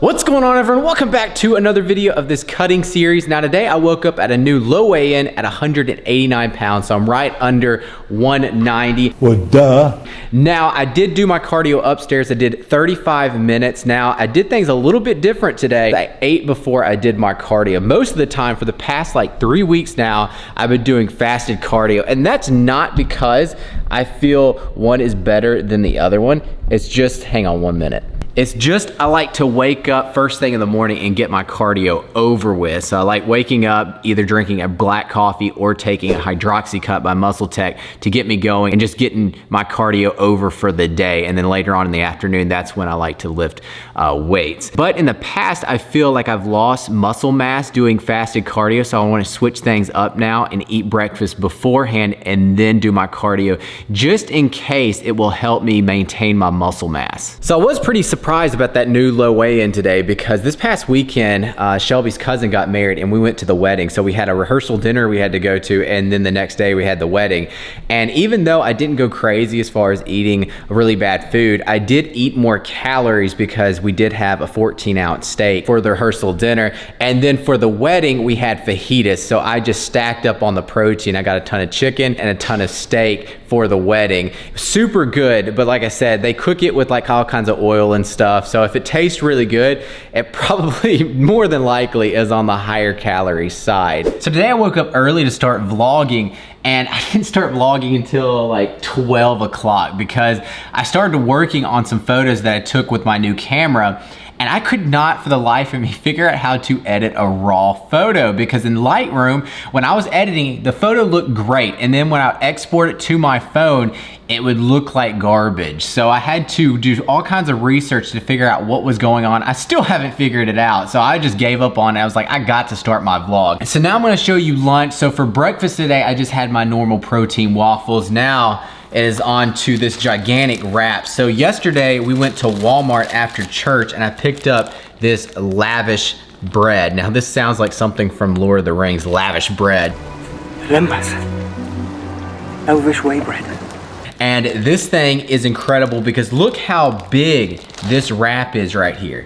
What's going on, everyone? Welcome back to another video of this cutting series. Now today I woke up at a new low weigh-in at 189 pounds, so I'm right under 190. Well, duh. Now I did do my cardio upstairs. I did 35 minutes. Now I did things a little bit different today. I ate before I did my cardio. Most of the time for the past like 3 weeks now, I've been doing fasted cardio, and that's not because I feel one is better than the other one. It's just, hang on 1 minute. It's just, I like to wake up first thing in the morning and get my cardio over with. So I like waking up, either drinking a black coffee or taking a hydroxy cut by Muscle Tech to get me going and just getting my cardio over for the day. And then later on in the afternoon, that's when I like to lift weights. But in the past, I feel like I've lost muscle mass doing fasted cardio. So I want to switch things up now and eat breakfast beforehand and then do my cardio just in case it will help me maintain my muscle mass. So I was pretty surprised about that new low weigh-in today because this past weekend, Shelby's cousin got married and we went to the wedding. So we had a rehearsal dinner we had to go to, and then the next day we had the wedding. And even though I didn't go crazy as far as eating really bad food, I did eat more calories because we did have a 14-ounce steak for the rehearsal dinner. And then for the wedding, we had fajitas. So I just stacked up on the protein. I got a ton of chicken and a ton of steak for the wedding. Super good, but like I said, they cook it with like all kinds of oil and stuff. So if it tastes really good, it probably more than likely is on the higher calorie side. So today I woke up early to start vlogging, and I didn't start vlogging until like 12 o'clock because I started working on some photos that I took with my new camera. And I could not for the life of me figure out how to edit a raw photo, because in Lightroom, when I was editing, the photo looked great. And then when I export it to my phone, it would look like garbage. So I had to do all kinds of research to figure out what was going on. I still haven't figured it out. So I just gave up on it. I was like, I got to start my vlog. So now I'm gonna show you lunch. So for breakfast today, I just had my normal protein waffles. Now, it is on to this gigantic wrap. So yesterday we went to Walmart after church and I picked up this lavish bread. Now this sounds like something from Lord of the Rings, lavish bread. Lembas. Elvish whey bread. And this thing is incredible because look how big this wrap is right here.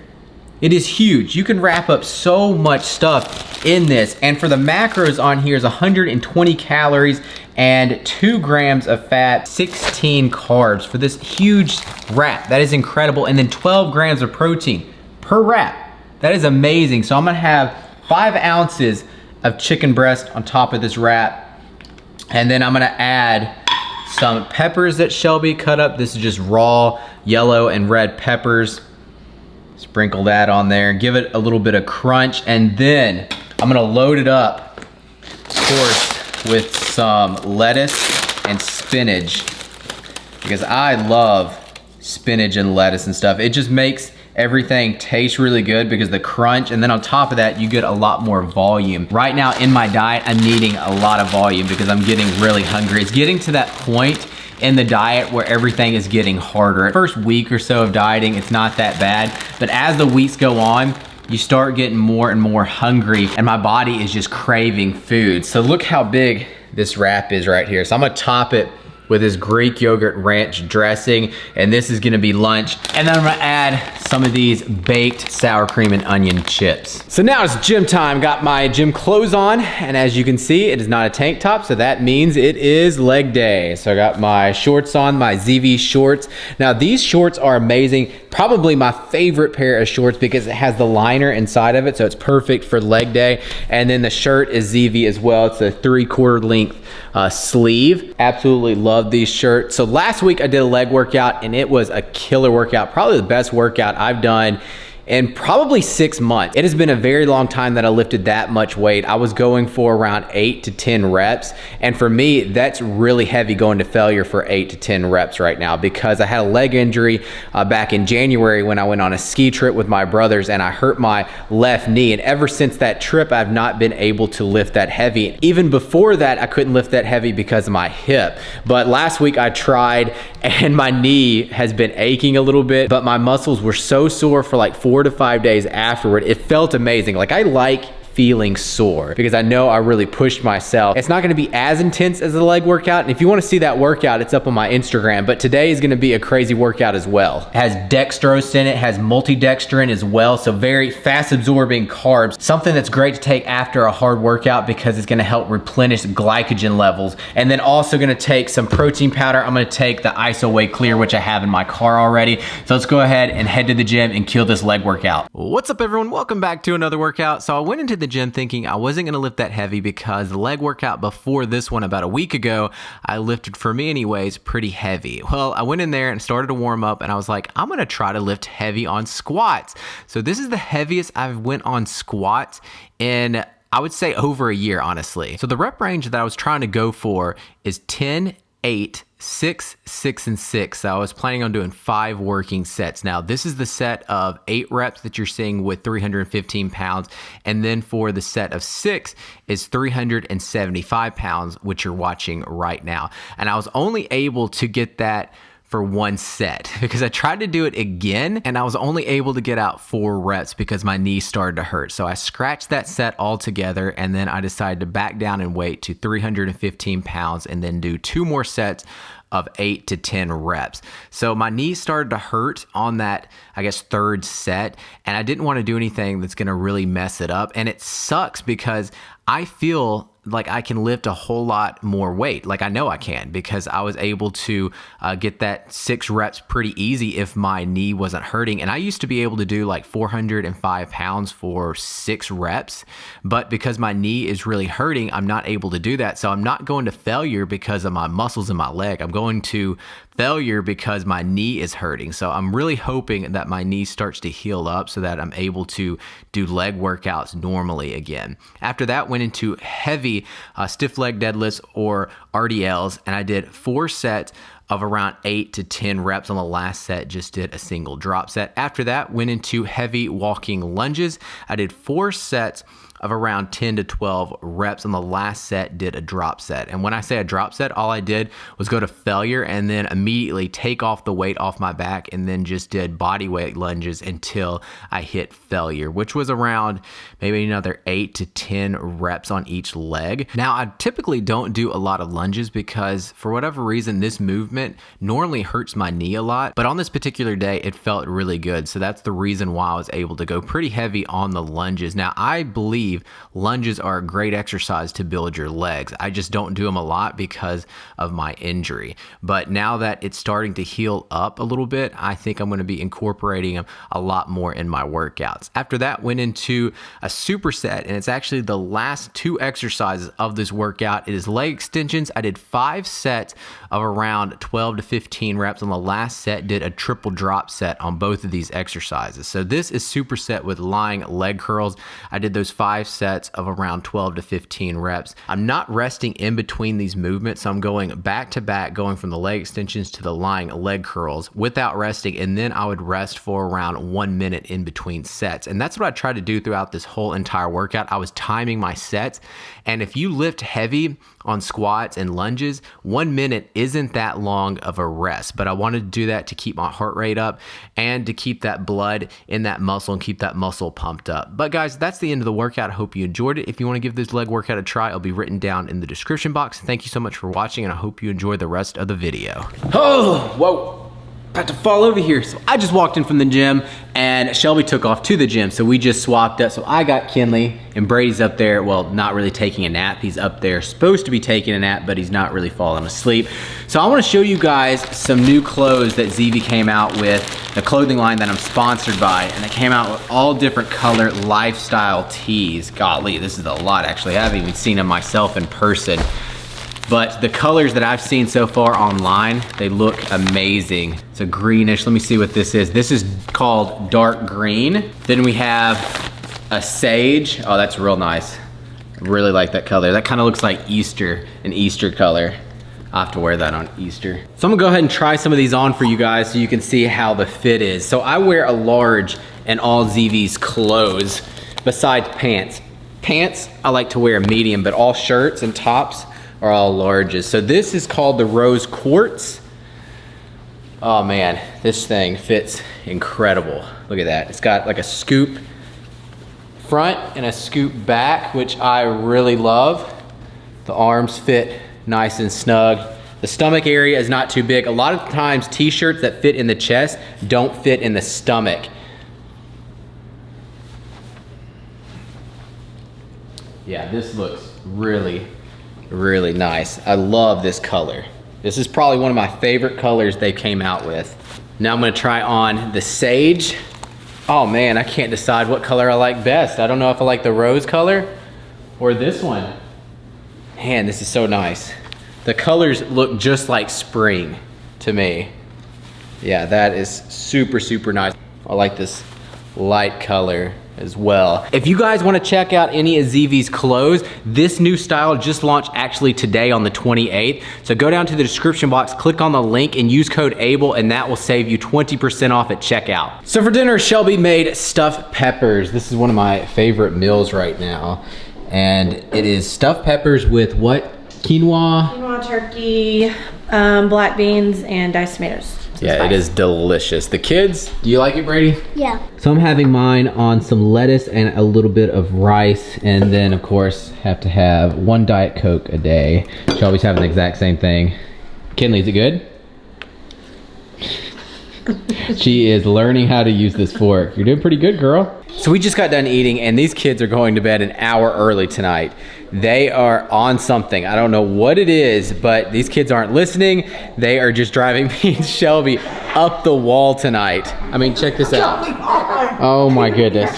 It is huge. You can wrap up so much stuff in this. And for the macros on here is 120 calories and 2 grams of fat, 16 carbs for this huge wrap. That is incredible. And then 12 grams of protein per wrap. That is amazing. So I'm gonna have 5 ounces of chicken breast on top of this wrap. And then I'm gonna add some peppers that Shelby cut up. This is just raw yellow and red peppers. Sprinkle that on there, give it a little bit of crunch, and then I'm gonna load it up, of course, with some lettuce and spinach, because I love spinach and lettuce and stuff. It just makes everything taste really good because the crunch, and then on top of that, you get a lot more volume. Right now in my diet, I'm needing a lot of volume because I'm getting really hungry. It's getting to that point in the diet where everything is getting harder. First week or so of dieting, it's not that bad, but as the weeks go on, you start getting more and more hungry, and my body is just craving food. So look how big this wrap is right here. So I'm gonna top it with this Greek yogurt ranch dressing, and this is gonna be lunch. And then I'm gonna add some of these baked sour cream and onion chips. So now it's gym time. Got my gym clothes on, and as you can see, it is not a tank top, so that means it is leg day. So I got my shorts on, my ZV shorts. Now these shorts are amazing. Probably my favorite pair of shorts because it has the liner inside of it, so it's perfect for leg day. And then the shirt is ZV as well. It's a 3/4 length sleeve. Absolutely love these shirts. So last week I did a leg workout and it was a killer workout, probably the best workout I've done in probably 6 months. It has been a very long time that I lifted that much weight. I was going for around 8 to 10 reps. And for me, that's really heavy going to failure for 8 to 10 reps right now because I had a leg injury back in January when I went on a ski trip with my brothers and I hurt my left knee. And ever since that trip, I've not been able to lift that heavy. Even before that, I couldn't lift that heavy because of my hip. But last week I tried and my knee has been aching a little bit, but my muscles were so sore for like 4 to 5 days afterward. It felt amazing. Like I like feeling sore because I know I really pushed myself. It's not gonna be as intense as the leg workout, and if you wanna see that workout, it's up on my Instagram, but today is gonna be a crazy workout as well. It has dextrose in it, has multidextrin as well, so very fast absorbing carbs. Something that's great to take after a hard workout because it's gonna help replenish glycogen levels. And then also gonna take some protein powder. I'm gonna take the ISO Whey Clear, which I have in my car already. So let's go ahead and head to the gym and kill this leg workout. What's up everyone? Welcome back to another workout. So I went into the gym thinking I wasn't gonna lift that heavy because the leg workout before this one about a week ago, I lifted, for me anyways, pretty heavy. Well, I went in there and started to warm up and I was like, I'm gonna try to lift heavy on squats. So this is the heaviest I've went on squats in, I would say, over a year, honestly. So the rep range that I was trying to go for is 10, 8, 6, 6, and 6. So I was planning on doing 5 working sets. Now, this is the set of 8 reps that you're seeing with 315 pounds. And then for the set of 6 is 375 pounds, which you're watching right now. And I was only able to get that for 1 set because I tried to do it again and I was only able to get out 4 reps because my knee started to hurt. So I scratched that set altogether and then I decided to back down and weight to 315 pounds and then do 2 more sets of 8 to 10 reps. So my knee started to hurt on that, I guess, 3rd set, and I didn't want to do anything that's going to really mess it up. And it sucks because I feel like I can lift a whole lot more weight. Like I know I can because I was able to get that 6 reps pretty easy if my knee wasn't hurting. And I used to be able to do like 405 pounds for 6 reps, but because my knee is really hurting, I'm not able to do that. So I'm not going to failure because of my muscles in my leg. I'm going to failure because my knee is hurting. So I'm really hoping that my knee starts to heal up so that I'm able to do leg workouts normally again. After that, went into heavy stiff leg deadlifts or RDLs, and I did 4 sets of around 8 to 10 reps. On the last set, just did a single drop set. After that, went into heavy walking lunges. I did 4 sets of around 10 to 12 reps. On the last set, did a drop set. And when I say a drop set, all I did was go to failure and then immediately take off the weight off my back and then just did body weight lunges until I hit failure, which was around maybe another 8 to 10 reps on each leg. Now, I typically don't do a lot of lunges because for whatever reason, this movement normally hurts my knee a lot, but on this particular day, it felt really good. So that's the reason why I was able to go pretty heavy on the lunges. Now, I believe lunges are a great exercise to build your legs. I just don't do them a lot because of my injury. But now that it's starting to heal up a little bit, I think I'm going to be incorporating them a lot more in my workouts. After that, went into a superset, and it's actually the last 2 exercises of this workout. It is leg extensions. I did 5 sets of around 12 to 15 reps. On the last set, did a triple drop set on both of these exercises. So this is superset with lying leg curls. I did those 5 sets of around 12 to 15 reps. I'm not resting in between these movements, so I'm going back to back, going from the leg extensions to the lying leg curls without resting, and then I would rest for around 1 minute in between sets. And that's what I tried to do throughout this whole entire workout. I was timing my sets, and if you lift heavy on squats and lunges, 1 minute isn't that long of a rest, but I wanted to do that to keep my heart rate up and to keep that blood in that muscle and keep that muscle pumped up. But guys, that's the end of the workout. I hope you enjoyed it. If you want to give this leg workout a try, it'll be written down in the description box. Thank you so much for watching, and I hope you enjoy the rest of the video. Oh, whoa. About to fall over here. So I just walked in from the gym and Shelby took off to the gym. So we just swapped up. So I got Kinley and Brady's up there. Well, not really taking a nap. He's up there supposed to be taking a nap, but he's not really falling asleep. So I want to show you guys some new clothes that ZV came out with, the clothing line that I'm sponsored by, and they came out with all different color lifestyle tees. Golly, this is a lot actually. I haven't even seen them myself in person. But the colors that I've seen so far online, they look amazing. It's a greenish, let me see what this is. This is called dark green. Then we have a sage. Oh, that's real nice. I really like that color. That kind of looks like Easter, an Easter color. I'll have to wear that on Easter. So I'm gonna go ahead and try some of these on for you guys so you can see how the fit is. So I wear a large in all ZV's clothes besides pants. Pants, I like to wear a medium, but all shirts and tops are all larges. So this is called the Rose Quartz. Oh man, this thing fits incredible. Look at that. It's got like a scoop front and a scoop back, which I really love. The arms fit nice and snug. The stomach area is not too big. A lot of times t-shirts that fit in the chest don't fit in the stomach. Yeah, this looks really, really nice. I love this color. This is probably one of my favorite colors they came out with. Now I'm gonna try on the sage. Oh man, I can't decide what color I like best. I don't know if I like the rose color or this one. Man, this is so nice. The colors look just like spring to me. Yeah, that is super, super nice. I like this light color as well. If you guys want to check out any of ZV's clothes, this new style just launched actually today on the 28th. So go down to the description box, click on the link and use code ABLE and that will save you 20% off at checkout. So for dinner, Shelby made stuffed peppers. This is one of my favorite meals right now. And it is stuffed peppers with what? Quinoa? Quinoa, turkey, black beans, and diced tomatoes. Yeah, it is delicious. The kids, do you like it, Brady? Yeah. So I'm having mine on some lettuce and a little bit of rice, and then of course have to have 1 Diet Coke a day. Shelby's having the exact same thing. Kinley, is it good? She is learning how to use this fork. You're doing pretty good, girl. So we just got done eating and these kids are going to bed an hour early tonight. They are on something. I don't know what it is, but these kids aren't listening. They are just driving me and Shelby up the wall tonight. I mean, check this out. Oh my goodness.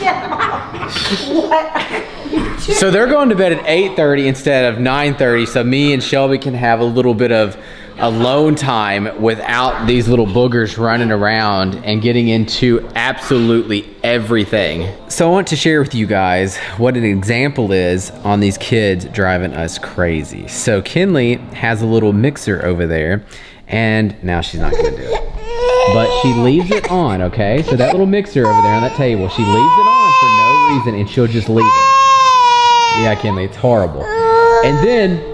So they're going to bed at 8:30 instead of 9:30, so me and Shelby can have a little bit of alone time without these little boogers running around and getting into absolutely everything. So I want to share with you guys what an example is on these kids driving us crazy. So Kinley has a little mixer over there and now she's not gonna do it. But she leaves it on, okay? So that little mixer over there on that table, she leaves it on for no reason and she'll just leave it. Yeah, Kinley, it's horrible. And then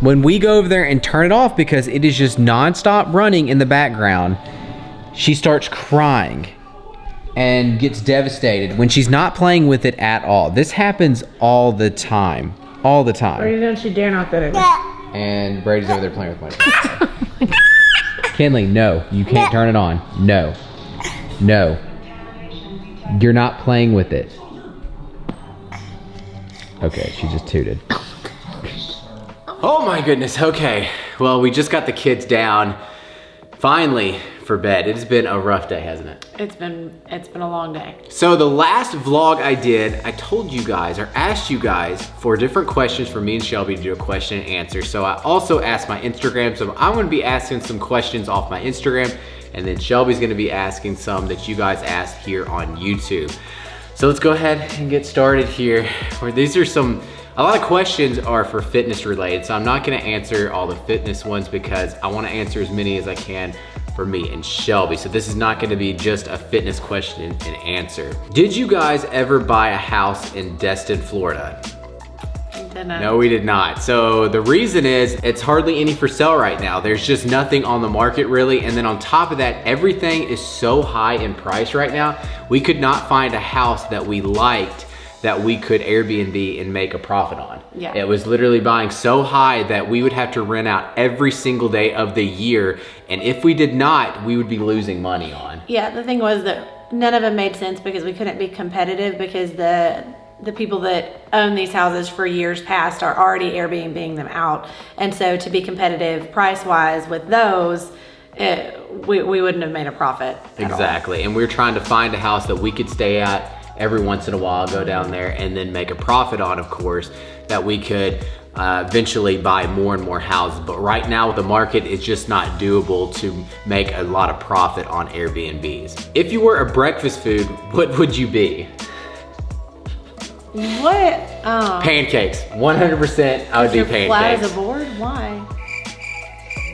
when we go over there and turn it off because it is just nonstop running in the background, she starts crying and gets devastated when she's not playing with it at all. This happens all the time, all the time. Brady, don't you dare knock that over. And Brady's over there playing with my Kinley, no, you can't turn it on. No, no, you're not playing with it. Okay, she just tooted. Oh my goodness, okay. Well, we just got the kids down, finally, for bed. It has been a rough day, hasn't it? It's been a long day. So the last vlog I did, I told you guys, or asked you guys for different questions for me and Shelby to do a question and answer. So I also asked my Instagram, so I'm gonna be asking some questions off my Instagram, and then Shelby's gonna be asking some that you guys asked here on YouTube. So let's go ahead and get started here. These are a lot of questions are for fitness related, so I'm not gonna answer all the fitness ones because I wanna answer as many as I can for me and Shelby. So this is not gonna be just a fitness question and answer. Did you guys ever buy a house in Destin, Florida? No, we did not. So the reason is it's hardly any for sale right now. There's just nothing on the market really. And then on top of that, everything is so high in price right now. We could not find a house that we liked that we could Airbnb and make a profit on. Yeah. It was literally buying so high that we would have to rent out every single day of the year. And if we did not, we would be losing money on. Yeah, the thing was that none of them made sense because we couldn't be competitive because the people that own these houses for years past are already Airbnb-ing them out. And so to be competitive price-wise with those, we wouldn't have made a profit at Exactly, and we were trying to find a house that we could stay at every once in a while, go down there and then make a profit on, of course, that we could eventually buy more and more houses. But right now the market is just not doable to make a lot of profit on Airbnbs. If you were a breakfast food, what would you be? What? Pancakes, 100% I would be pancakes. Flat as a board? Why?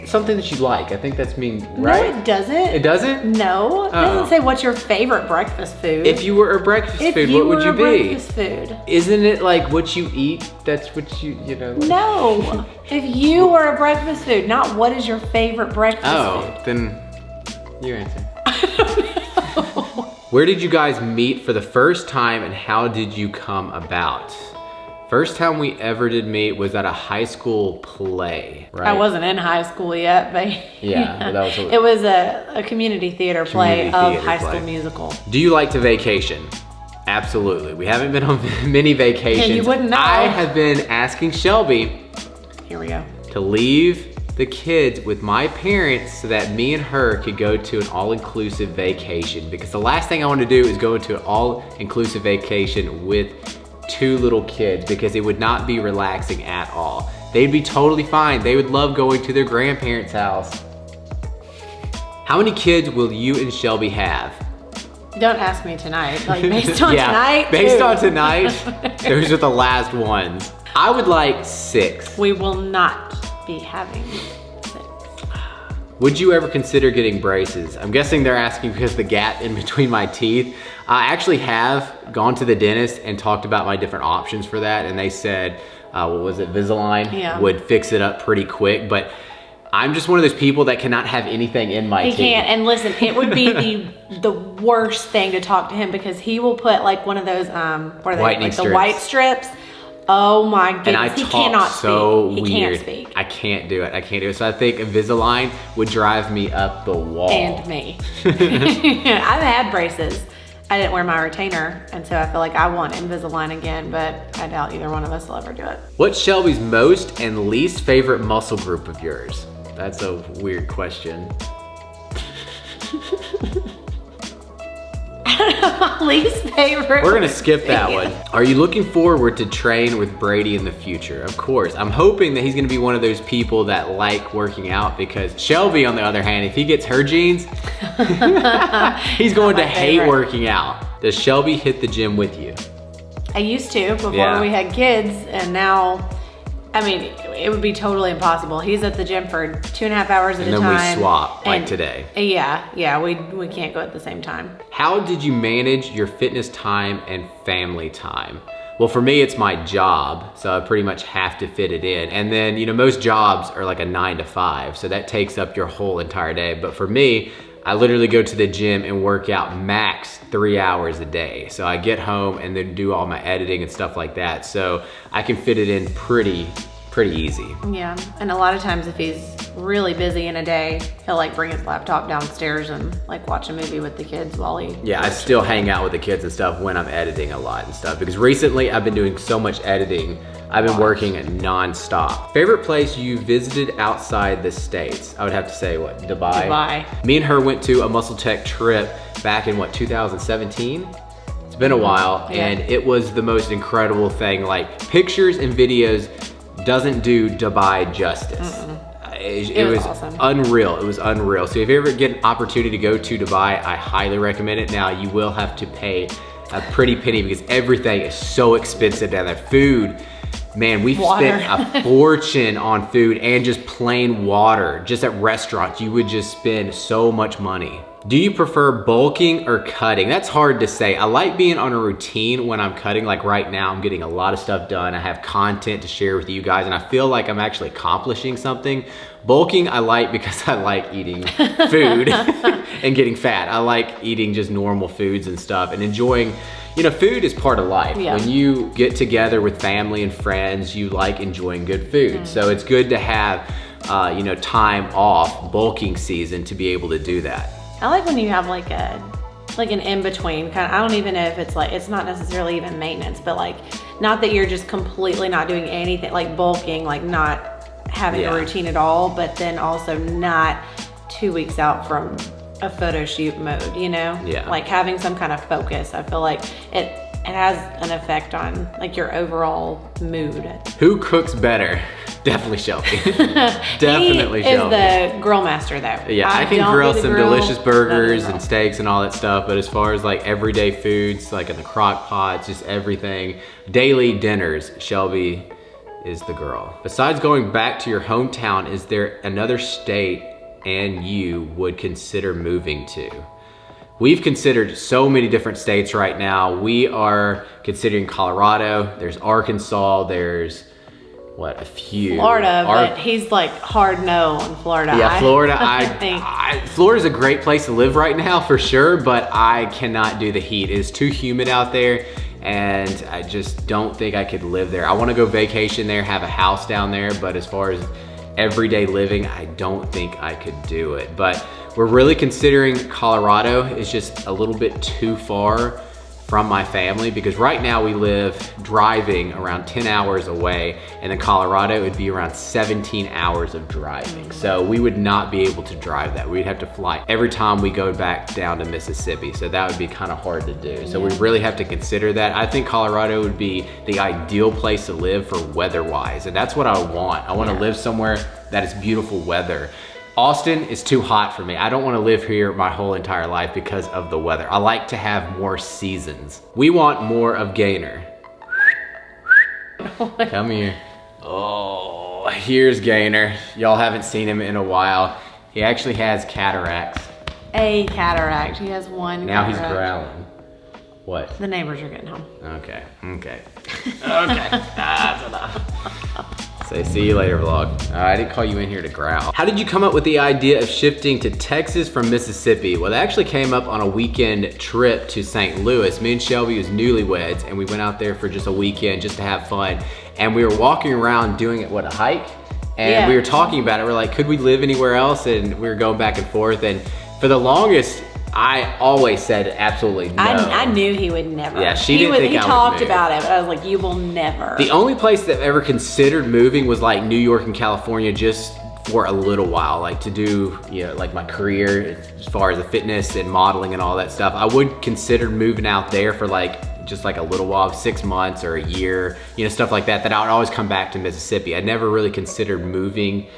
Something that you like, I think that's mean, right? No, it doesn't. It doesn't? No, it doesn't say what's your favorite breakfast food. If you were a breakfast food, what would you be? breakfast food. Isn't it like what you eat, that's what you know? Like... No, if you were a breakfast food, not what is your favorite breakfast food. Oh, then you answer. I don't know. Where did you guys meet for the first time and how did you come about? First time we ever did meet was at a high school play, right? I wasn't in high school yet, but yeah. But that was it was a community theater play of High School Musical. Do you like to vacation? Absolutely. We haven't been on many vacations. Yeah, you wouldn't know. I have been asking Shelby. Here we go. To leave the kids with my parents so that me and her could go to an all-inclusive vacation, because the last thing I want to do is go into an all-inclusive vacation with 2 little kids, because it would not be relaxing at all. They'd be totally fine. They would love going to their grandparents' house. How many kids will you and Shelby have? Don't ask me tonight. Like based on tonight. Based on tonight, those are the last ones. I would like 6. We will not be having 6. Would you ever consider getting braces? I'm guessing they're asking because the gap in between my teeth. I actually have gone to the dentist and talked about my different options for that, and they said, what was it, Invisalign? Yeah. Would fix it up pretty quick, but I'm just one of those people that cannot have anything in my teeth. He can't, and listen, it would be the worst thing to talk to him, because he will put like one of those, what are they, like the white strips. Oh my goodness, and I he talk cannot so speak. weird. He can't speak. I can't do it, I can't do it. So I think Invisalign would drive me up the wall. And me. I've had braces. I didn't wear my retainer, and so I feel like I want Invisalign again, but I doubt either one of us will ever do it. What's Shelby's most and least favorite muscle group of yours? That's a weird question. Least favorite. We're gonna skip that one. Are you looking forward to train with Brady in the future? Of course. I'm hoping that he's gonna be one of those people that like working out, because Shelby, on the other hand, if he gets her genes, he's going to hate working out. Does Shelby hit the gym with you? I used to before we had kids, and now, I mean, it would be totally impossible. He's at the gym for 2.5 hours at a time. And then we swap, like today. Yeah, we can't go at the same time. How did you manage your fitness time and family time? Well, for me, it's my job, so I pretty much have to fit it in. And then, you know, most jobs are like a 9 to 5, so that takes up your whole entire day. But for me, I literally go to the gym and work out max 3 hours a day. So I get home and then do all my editing and stuff like that. So I can fit it in pretty easy. Yeah, and a lot of times if he's really busy in a day, he'll like bring his laptop downstairs and like watch a movie with the kids while he... Yeah, I still hang out with the kids and stuff when I'm editing a lot and stuff, because recently I've been doing so much editing. I've been working non-stop. Favorite place you visited outside the States? I would have to say, what, Dubai? Dubai. Me and her went to a Muscle Tech trip back in, what, 2017? It's been a while, and it was the most incredible thing. Like, pictures and videos doesn't do Dubai justice. It was awesome. Unreal. It was unreal. So if you ever get an opportunity to go to Dubai, I highly recommend it. Now, you will have to pay a pretty penny because everything is so expensive down there. Food, man, we've spent a fortune on food and just plain water. Just at restaurants, you would just spend so much money. Do you prefer bulking or cutting? That's hard to say. I like being on a routine when I'm cutting. Like right now, I'm getting a lot of stuff done. I have content to share with you guys, and I feel like I'm actually accomplishing something. Bulking, I like because I like eating food and getting fat. I like eating just normal foods and stuff and enjoying, you know, food is part of life. Yeah. When you get together with family and friends, you like enjoying good food. So it's good to have, you know, time off bulking season to be able to do that. I like when you have like an in-between kind of, I don't even know if it's like, it's not necessarily even maintenance, but like, not that you're just completely not doing anything, like bulking, like not having a routine at all, but then also not 2 weeks out from a photo shoot mode, you know? Yeah. Like having some kind of focus. I feel like it has an effect on like your overall mood. Who cooks better? Definitely Shelby. Definitely Shelby. He is the grill master though. Yeah, I can grill some delicious burgers and steaks and all that stuff, but as far as like everyday foods, like in the crock pots, just everything, daily dinners, Shelby is the girl. Besides going back to your hometown, is there another state and you would consider moving to? We've considered so many different states right now. We are considering Colorado, there's Arkansas, there's what, a few. Florida, but he's like hard no on Florida. Yeah, Florida, I think. Florida's a great place to live right now for sure, but I cannot do the heat. It is too humid out there, and I just don't think I could live there. I wanna go vacation there, have a house down there, but as far as everyday living, I don't think I could do it. But we're really considering Colorado. It's just a little bit too far from my family, because right now we live driving around 10 hours away, and in Colorado it would be around 17 hours of driving. So we would not be able to drive that. We'd have to fly every time we go back down to Mississippi. So that would be kind of hard to do. So we really have to consider that. I think Colorado would be the ideal place to live for weather-wise, and that's what I want. I want to live somewhere that is beautiful weather. Austin is too hot for me. I don't want to live here my whole entire life because of the weather. I like to have more seasons. We want more of Gainer. Come here. Oh, here's Gainer. Y'all haven't seen him in a while. He actually has cataracts. A cataract. He has one Now cataract. he's growling. What? The neighbors are getting home. Okay. That's enough. Say, see you later, vlog. I didn't call you in here to growl. How did you come up with the idea of shifting to Texas from Mississippi? Well, that actually came up on a weekend trip to St. Louis. Me and Shelby was newlyweds, and we went out there for just a weekend just to have fun. And we were walking around doing a hike? And we were talking about it. We're like, could we live anywhere else? And we were going back and forth. And for the longest, I always said absolutely no. I knew he would never. Yeah, she didn't think I would He talked move. about it, but I was like, you will never. The only place that I've ever considered moving was like New York and California, just for a little while, like to do, you know, like my career as far as the fitness and modeling and all that stuff. I would consider moving out there for like, just like a little while, 6 months or a year, you know, stuff like that, that I would always come back to Mississippi. I never really considered moving,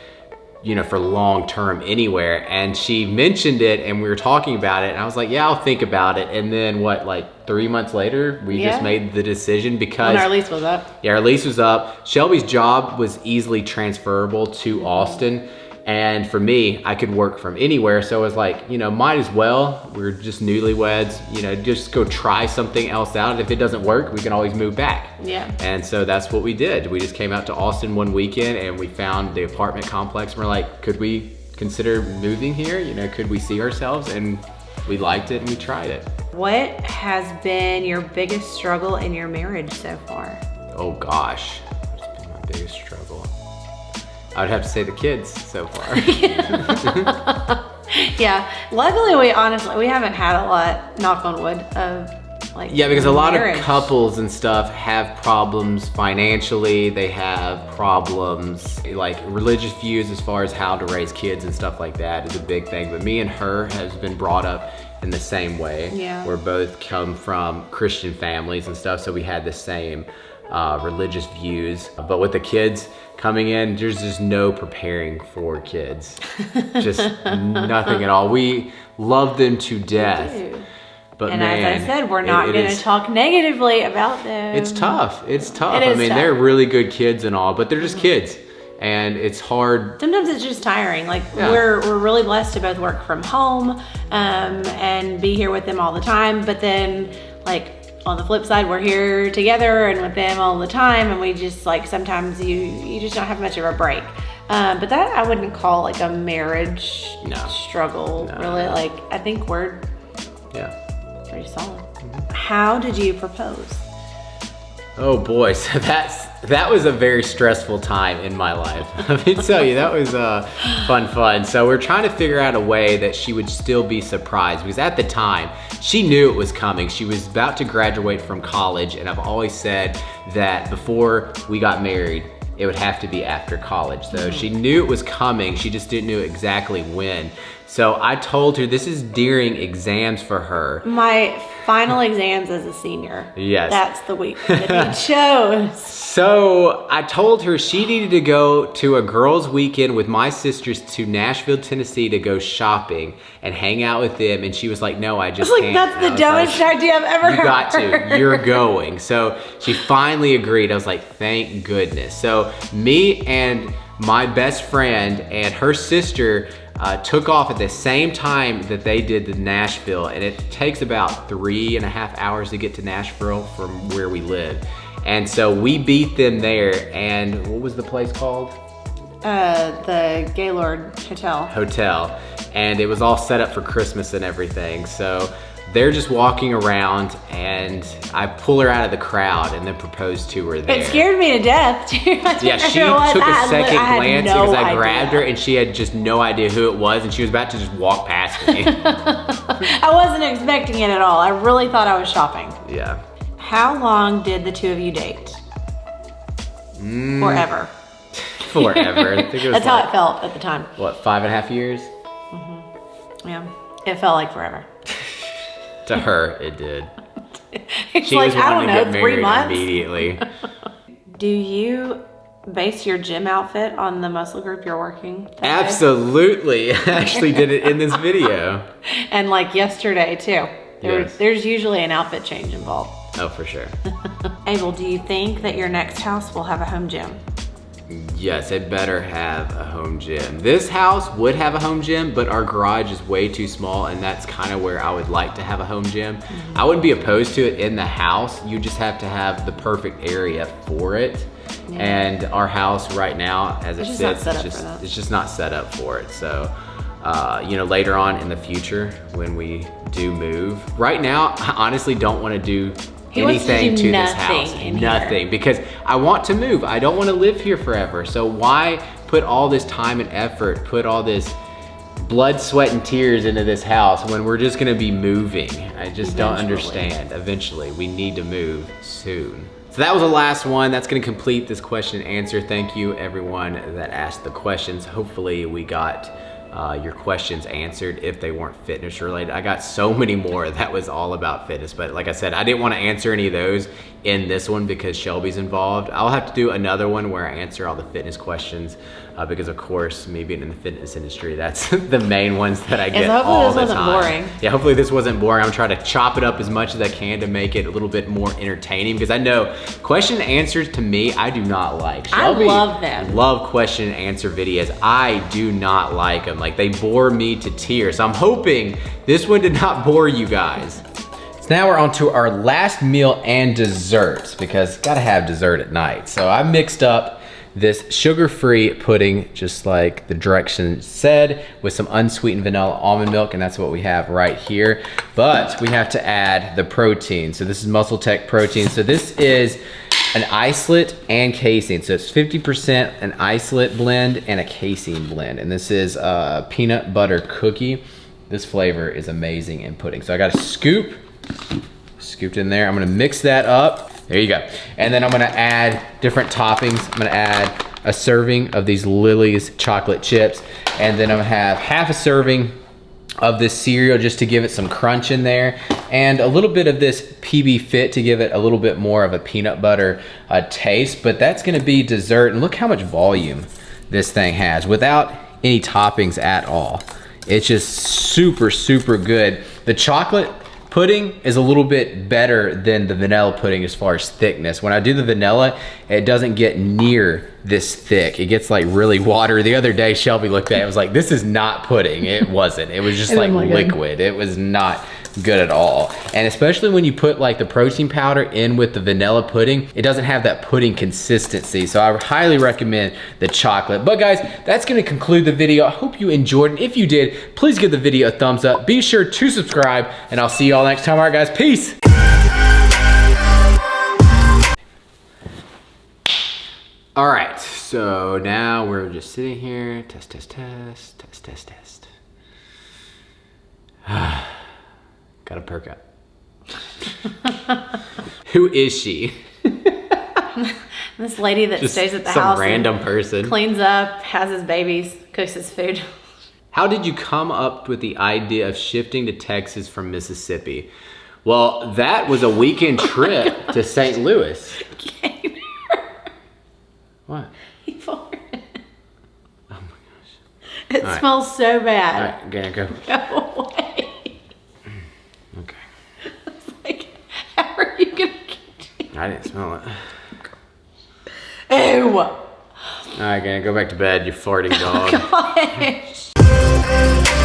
you know, for long term anywhere. And she mentioned it and we were talking about it and I was like, yeah, I'll think about it. And then what, like 3 months later, we just made the decision because— when our lease was up. Yeah, our lease was up. Shelby's job was easily transferable to Austin. And for me, I could work from anywhere. So I was like, you know, might as well. We're just newlyweds, you know, just go try something else out. If it doesn't work, we can always move back. Yeah. And so that's what we did. We just came out to Austin one weekend and we found the apartment complex. And we're like, could we consider moving here? You know, could we see ourselves? And we liked it and we tried it. What has been your biggest struggle in your marriage so far? Oh gosh, what's been my biggest struggle? I would have to say the kids so far. Yeah, luckily we haven't had a lot, knock on wood, of like— Yeah, because a lot marriage. of couples and stuff have problems financially. They have problems like religious views as far as how to raise kids and stuff like that is a big thing. But me and her has been brought up in the same way. Yeah. We're both come from Christian families and stuff, so we had the same religious views. But with the kids coming in, there's just no preparing for kids. Just nothing at all. We love them to death. But and man, as I said, we're not going to talk negatively about them. It's tough. It's tough. It is I mean, tough. they're really good kids and all, but they're just kids. And it's hard. Sometimes it's just tiring. Like Yeah. we're really blessed to both work from home and be here with them all the time. But then like on the flip side, we're here together and with them all the time. And we just like, sometimes you just don't have much of a break. But that I wouldn't call like a marriage struggle, really. Like I think we're pretty solid. How did you propose? Oh boy, so that was a very stressful time in my life. Let me tell you, that was fun. So we're trying to figure out a way that she would still be surprised, because at the time, she knew it was coming. She was about to graduate from college, and I've always said that before we got married, it would have to be after college. So she knew it was coming, she just didn't know exactly when. So I told her this is during exams for her. My final exams as a senior. Yes. That's the week that we chose. So I told her she needed to go to a girls' weekend with my sisters to Nashville, Tennessee to go shopping and hang out with them. And she was like, no, I just It's like, can't. that's And I the was dumbest like, idea I've ever heard. You got to, you're going. So she finally agreed. I was like, thank goodness. So me and my best friend and her sister took off at the same time that they did the Nashville, and it takes about 3.5 hours to get to Nashville from where we live. And so we beat them there, and what was the place called? The Gaylord Hotel. And it was all set up for Christmas and everything. So they're just walking around, and I pull her out of the crowd and then propose to her there. It scared me to death. Yeah, she took a second glance because I grabbed her and she had just no idea who it was, and she was about to just walk past me. I wasn't expecting it at all. I really thought I was shopping. Yeah. How long did the two of you date? Forever. Forever. I think it was That's how it felt at the time. What, 5.5 years? Yeah, it felt like forever. To her, it did. It's She like, was I wanting don't to know, get 3 married months? immediately. Do you base your gym outfit on the muscle group you're working that day? Absolutely. I actually did it in this video. And like yesterday too. Yes. There's usually an outfit change involved. Oh, for sure. Abel, do you think that your next house will have a home gym? Yes, it better have a home gym. This house would have a home gym, but our garage is way too small, and that's kind of where I would like to have a home gym. I wouldn't be opposed to it in the house. You just have to have the perfect area for it. Yeah. And our house right now, as it sits, it's just not set up for it. So, you know, later on in the future, when we do move, right now, I honestly don't want to do anything to this house. Nothing, because I want to move. I don't want to live here forever. So why put all this time and effort, put all this blood, sweat, and tears into this house when we're just gonna be moving? I just don't understand. Eventually, we need to move soon. So that was the last one. That's gonna complete this question and answer. Thank you everyone that asked the questions. Hopefully we got your questions answered if they weren't fitness related. I got so many more that was all about fitness, but like I said, I didn't want to answer any of those in this one because Shelby's involved. I'll have to do another one where I answer all the fitness questions because of course, me being in the fitness industry, that's the main ones that I get all the time. Hopefully this wasn't boring. Yeah, hopefully this wasn't boring. I'm trying to chop it up as much as I can to make it a little bit more entertaining, because I know question and answers to me, I do not like. Shelby, I love them. Love question and answer videos. I do not like them. Like, they bore me to tears. So I'm hoping this one did not bore you guys. So now we're on to our last meal and desserts, because gotta have dessert at night. So I mixed up this sugar-free pudding, just like the directions said, with some unsweetened vanilla almond milk, and that's what we have right here. But we have to add the protein. So this is Muscle Tech protein. So this is an isolate and casein. So it's 50% an isolate blend and a casein blend. And this is a peanut butter cookie. This flavor is amazing in pudding. So I got a scooped in there. I'm gonna mix that up. There you go. And then I'm gonna add different toppings. I'm gonna add a serving of these Lily's chocolate chips. And then I'm gonna have half a serving of this cereal just to give it some crunch in there. And a little bit of this PB Fit to give it a little bit more of a peanut butter taste. But that's gonna be dessert. And look how much volume this thing has without any toppings at all. It's just super, super good. The chocolate pudding is a little bit better than the vanilla pudding as far as thickness. When I do the vanilla, it doesn't get near this thick. It gets like really watery. The other day, Shelby looked at it and was like, this is not pudding. It wasn't. It was just like liquid. It was not good at all. And especially when you put like the protein powder in with the vanilla pudding, it doesn't have that pudding consistency. So I highly recommend the chocolate. But guys, that's gonna conclude the video. I hope you enjoyed it. If you did, please give the video a thumbs up. Be sure to subscribe, and I'll see you all next time. All right, guys, peace. All right, so now we're just sitting here. Test, test, test, test, test, test. Gotta perk up. Who is she? This lady that Just stays at the some house. random person. Cleans up, has his babies, cooks his food. How did you come up with the idea of shifting to Texas from Mississippi? Well, that was a weekend trip to St. Louis. What? He farted. Oh my gosh. It smells so bad. All right, gonna go. Go away. Okay. It's like, how are you gonna get I didn't smell it? Ew. All right, gonna go back to bed, you farting dog. Gosh. Bye.